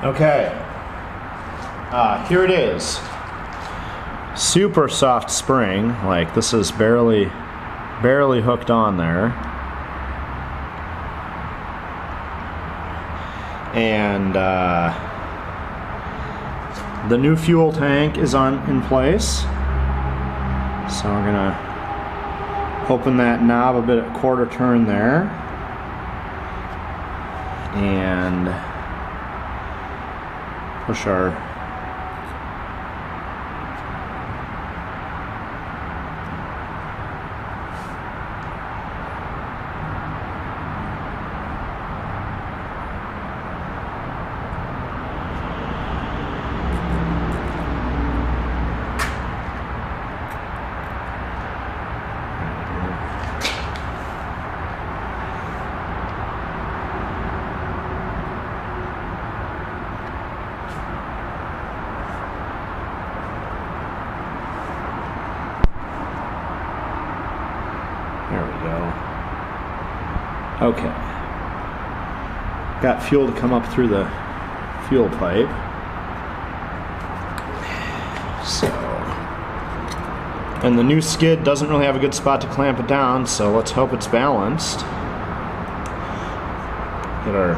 Okay, here it is. Super soft spring, like this is barely hooked on there. And the new fuel tank is in place. So we're gonna open that knob a bit at quarter turn there. And push our there we go. Okay. Got fuel to come up through the fuel pipe. So, and the new skid doesn't really have a good spot to clamp it down, so let's hope it's balanced. Get our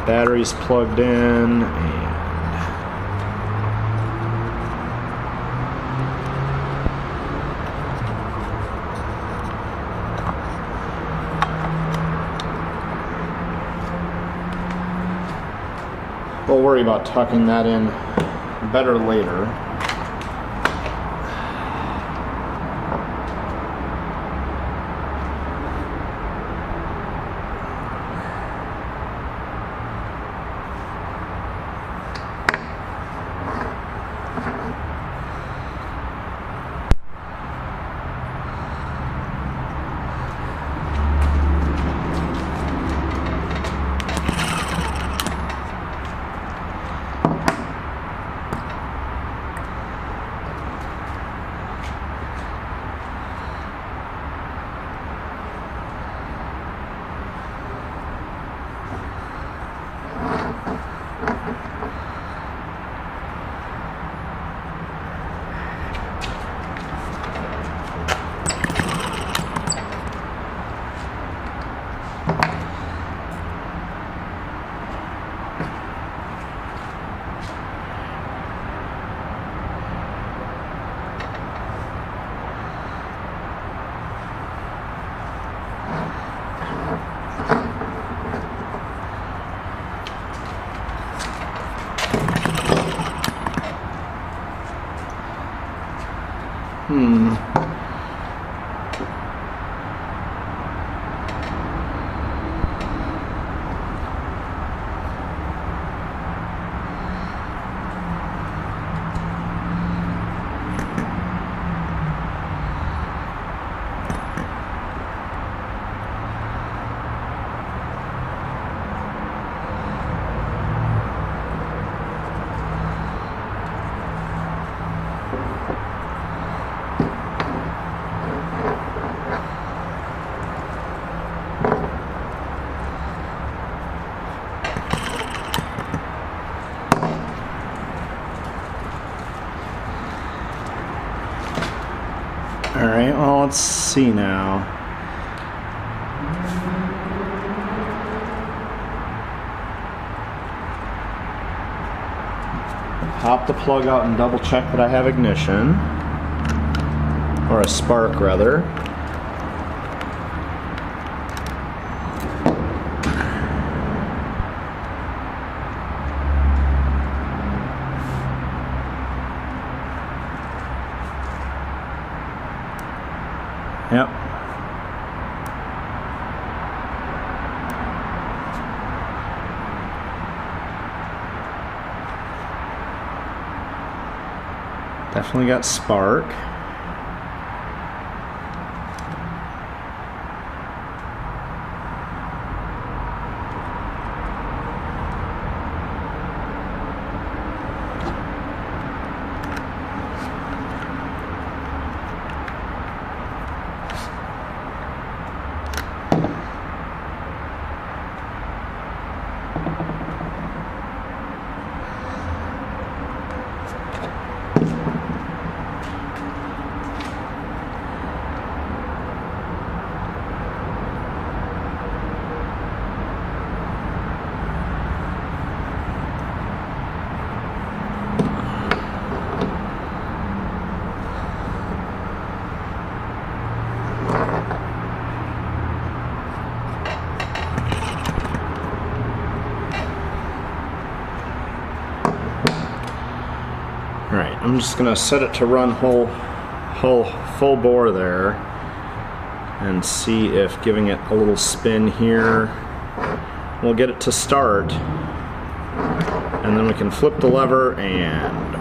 batteries plugged in and we'll worry about tucking that in better later. all right, well, let's see now. Pop the plug out and double check that I have ignition, or a spark rather. Yep. Definitely got spark. Alright, I'm just going to set it to run full bore there and see if giving it a little spin here will get it to start, and then we can flip the lever and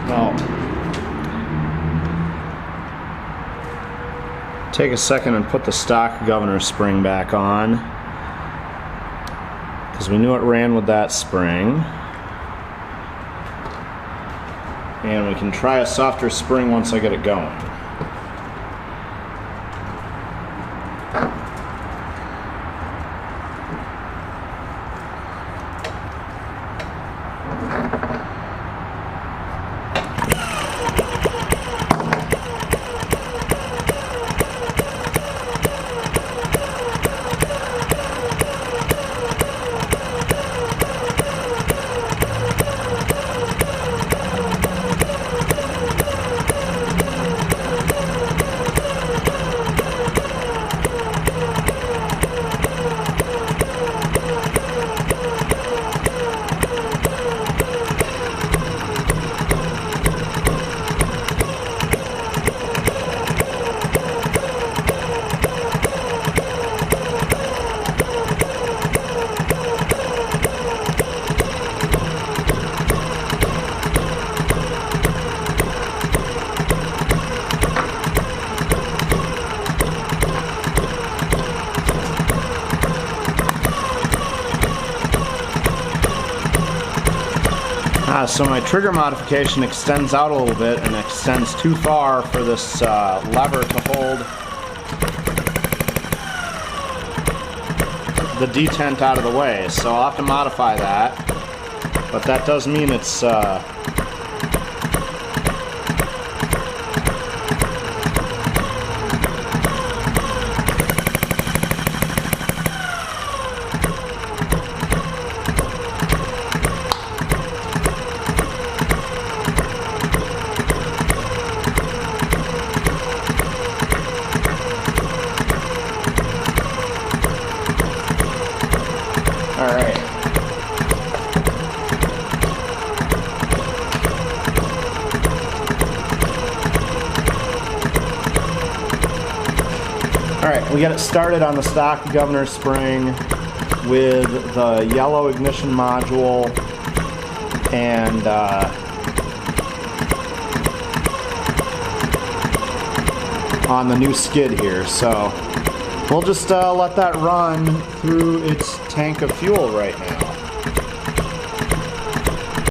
well, take a second and put the stock governor spring back on, because we knew it ran with that spring. And we can try a softer spring once I get it going. So my trigger modification extends out a little bit and extends too far for this lever to hold the detent out of the way. So I'll have to modify that, but that does mean it's Alright, we got it started on the stock governor spring with the yellow ignition module and on the new skid here. So we'll just let that run through its tank of fuel right now.